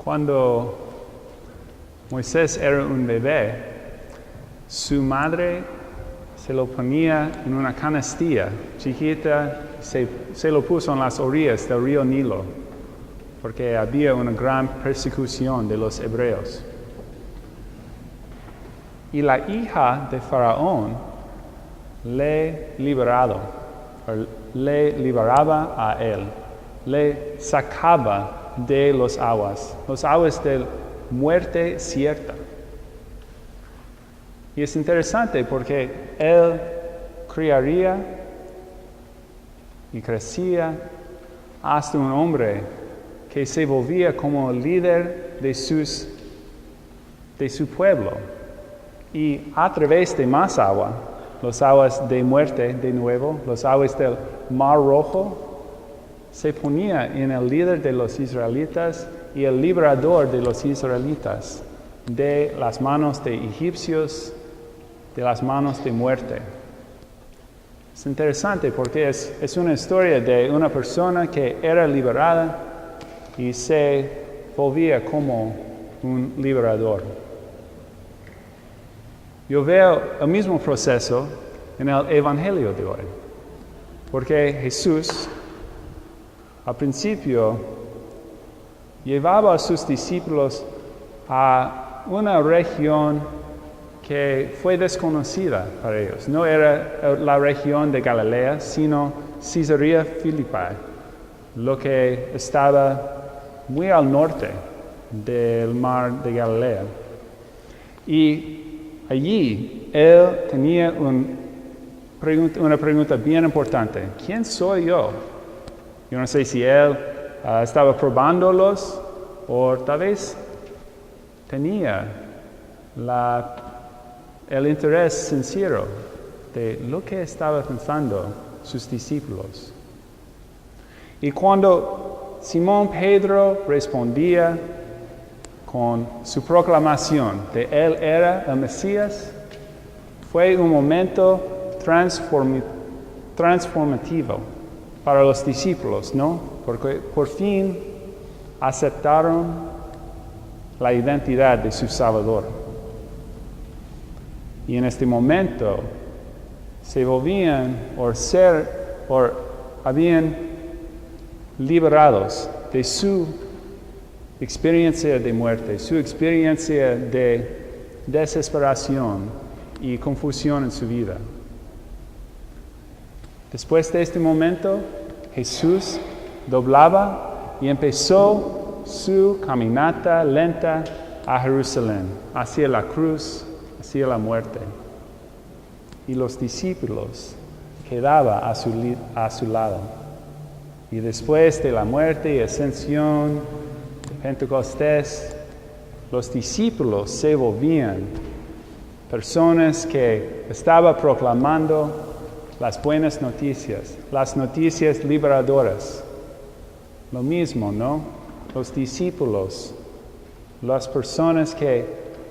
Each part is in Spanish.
Cuando Moisés era un bebé, su madre se lo ponía en una canastilla chiquita, se lo puso en las orillas del río Nilo, porque había una gran persecución de los hebreos. Y la hija de Faraón le liberaba a él, le sacaba de las aguas de muerte cierta. Y es interesante porque él criaría y crecía hasta un hombre que se volvía como líder de su pueblo. Y a través de más agua, las aguas de muerte de nuevo, las aguas del Mar Rojo, se ponía en el líder de los israelitas y el liberador de los israelitas de las manos de egipcios, de las manos de muerte. Es interesante porque es una historia de una persona que era liberada y se volvía como un liberador. Yo veo el mismo proceso en el Evangelio de hoy, porque Jesús al principio llevaba a sus discípulos a una región que fue desconocida para ellos. No era la región de Galilea, sino Cesarea Philippi, lo que estaba muy al norte del mar de Galilea. Y allí él tenía una pregunta bien importante. ¿Quién soy yo? Yo no sé si él estaba probándolos o tal vez tenía el interés sincero de lo que estaban pensando sus discípulos. Y cuando Simón Pedro respondía con su proclamación de él era el Mesías, fue un momento transformativo para los discípulos, ¿no? Porque por fin aceptaron la identidad de su Salvador. Y en este momento se volvían habían liberados de su experiencia de muerte, su experiencia de desesperación y confusión en su vida. Después de este momento, Jesús doblaba y empezó su caminata lenta a Jerusalén, hacia la cruz, hacia la muerte. Y los discípulos quedaban a su lado. Y después de la muerte y ascensión de Pentecostés, los discípulos se volvían personas que estaban proclamando las buenas noticias, las noticias liberadoras. Lo mismo, ¿no? Los discípulos, las personas que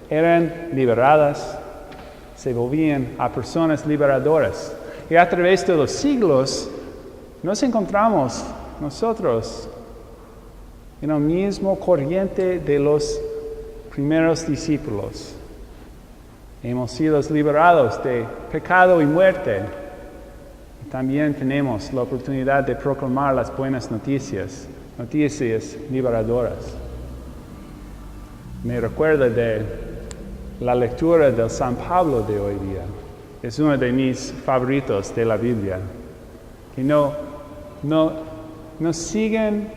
eran liberadas, se volvían a personas liberadoras. Y a través de los siglos nos encontramos nosotros en el mismo corriente de los primeros discípulos. Hemos sido liberados de pecado y muerte. También tenemos la oportunidad de proclamar las buenas noticias liberadoras. Me recuerda de la lectura del San Pablo de hoy día. Es uno de mis favoritos de la Biblia. Que no siguen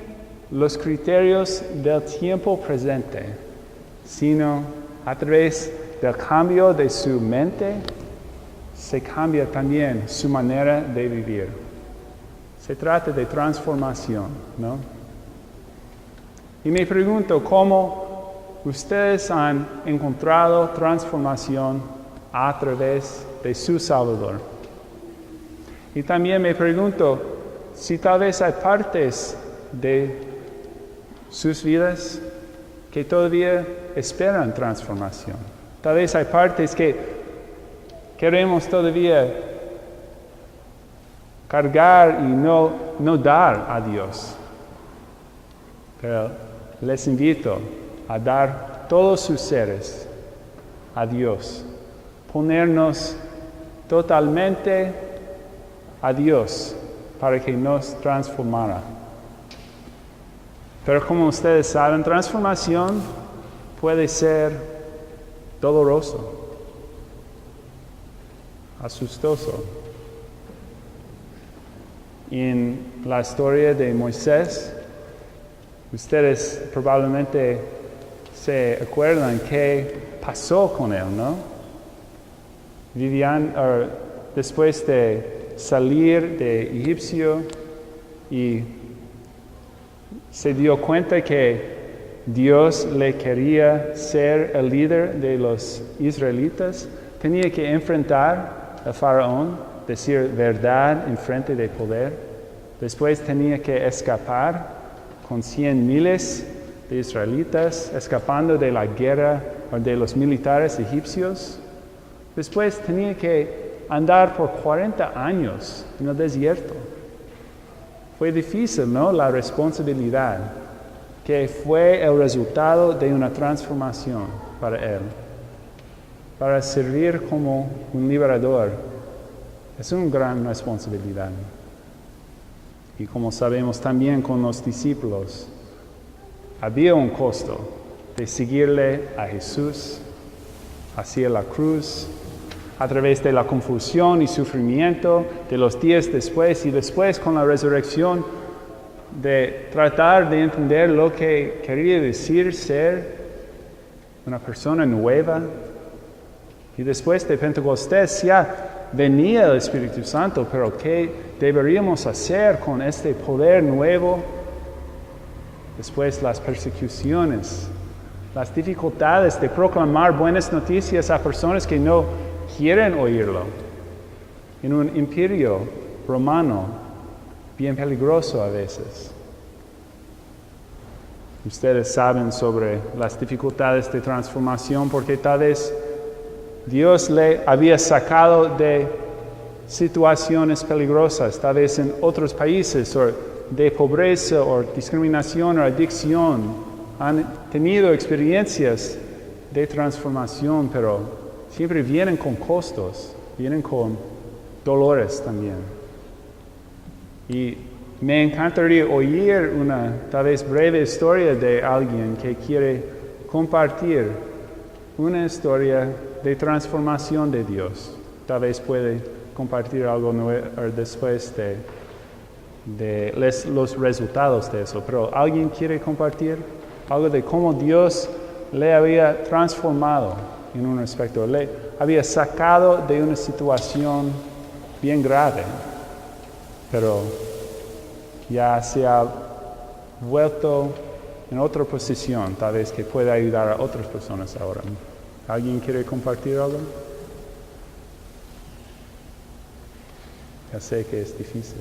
los criterios del tiempo presente, sino a través del cambio de su mente, se cambia también su manera de vivir. Se trata de transformación, ¿no? Y me pregunto cómo ustedes han encontrado transformación a través de su Salvador. Y también me pregunto si tal vez hay partes de sus vidas que todavía esperan transformación. Tal vez hay partes que queremos todavía cargar y no dar a Dios. Pero les invito a dar todos sus seres a Dios, ponernos totalmente a Dios para que nos transformara. Pero como ustedes saben, transformación puede ser doloroso, asustoso. En la historia de Moisés, ustedes probablemente se acuerdan qué pasó con él, ¿no? Después de salir de Egipcio y se dio cuenta que Dios le quería ser el líder de los israelitas, tenía que enfrentar al faraón, decir verdad en frente de poder. Después tenía que escapar con 100,000 de israelitas, escapando de la guerra de los militares egipcios. Después tenía que andar por 40 años en el desierto. Fue difícil, ¿no? La responsabilidad, que fue el resultado de una transformación para él. Para servir como un liberador es una gran responsabilidad. Y como sabemos también con los discípulos, había un costo de seguirle a Jesús hacia la cruz, a través de la confusión y sufrimiento de los días después, y después con la resurrección, de tratar de entender lo que quería decir ser una persona nueva. Y después de Pentecostés ya venía el Espíritu Santo, pero ¿qué deberíamos hacer con este poder nuevo? Después las persecuciones, las dificultades de proclamar buenas noticias a personas que no quieren oírlo. En un imperio romano bien peligroso a veces. Ustedes saben sobre las dificultades de transformación porque tal vez Dios le había sacado de situaciones peligrosas, tal vez en otros países, o de pobreza, o discriminación, o adicción. Han tenido experiencias de transformación, pero siempre vienen con costos, vienen con dolores también. Y me encantaría oír una tal vez breve historia de alguien que quiere compartir una historia de transformación de Dios. Tal vez puede compartir algo después de los resultados de eso. Pero ¿alguien quiere compartir algo de cómo Dios le había transformado en un aspecto? Le había sacado de una situación bien grave, pero ya se ha vuelto en otra posición, tal vez que pueda ayudar a otras personas ahora. ¿Alguien quiere compartir algo? Ya sé que es difícil.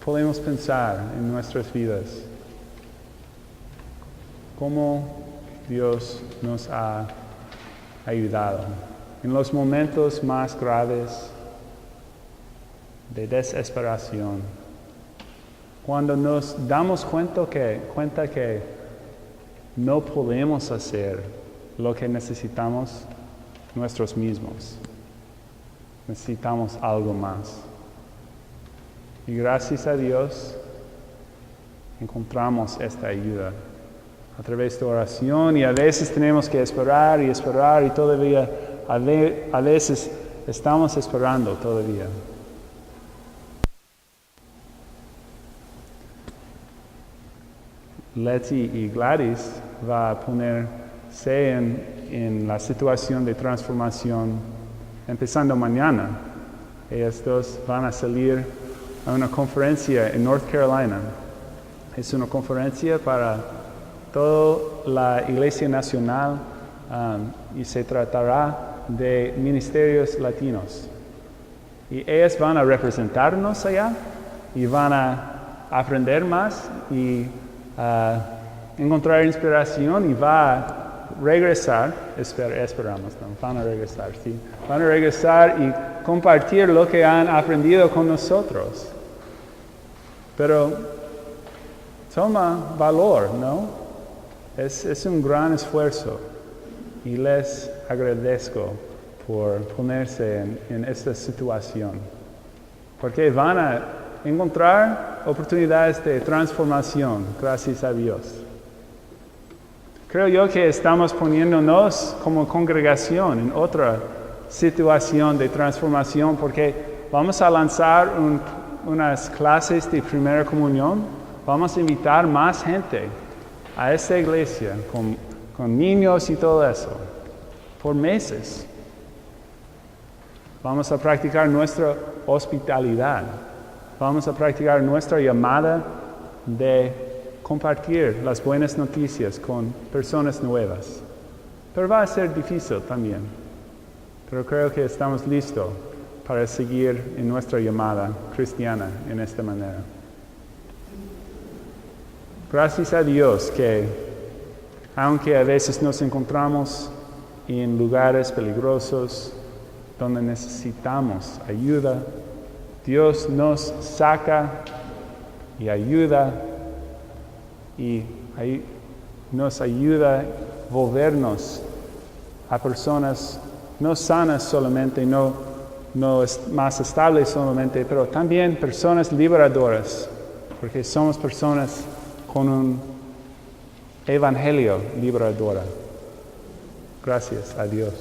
Podemos pensar en nuestras vidas cómo Dios nos ha ayudado en los momentos más graves de desesperación, cuando nos damos cuenta que no podemos hacer lo que necesitamos nosotros mismos. Necesitamos algo más. Y gracias a Dios encontramos esta ayuda a través de oración, y a veces tenemos que esperar y todavía a veces estamos esperando todavía. Letty y Gladys va a ponerse en la situación de transformación empezando mañana. Ellas dos van a salir a una conferencia en North Carolina. Es una conferencia para toda la Iglesia Nacional y se tratará de ministerios latinos. Y ellas van a representarnos allá y van a aprender más y encontrar inspiración, y va a regresar, esperamos, ¿no? Van a regresar, sí. Van a regresar y compartir lo que han aprendido con nosotros. Pero toma valor, ¿no? Es un gran esfuerzo y les agradezco por ponerse en esta situación, porque van a encontrar oportunidades de transformación, gracias a Dios. Creo yo que estamos poniéndonos como congregación en otra situación de transformación, porque vamos a lanzar unas clases de primera comunión, vamos a invitar más gente a esta iglesia, con niños y todo eso, por meses. Vamos a practicar nuestra hospitalidad, vamos a practicar nuestra llamada de compartir las buenas noticias con personas nuevas. Pero va a ser difícil también. Pero creo que estamos listos para seguir en nuestra llamada cristiana en esta manera. Gracias a Dios que, aunque a veces nos encontramos en lugares peligrosos donde necesitamos ayuda, Dios nos saca y ayuda y nos ayuda a volvernos a personas no sanas solamente, no más estables solamente, pero también personas liberadoras, porque somos personas con un evangelio liberador. Gracias a Dios.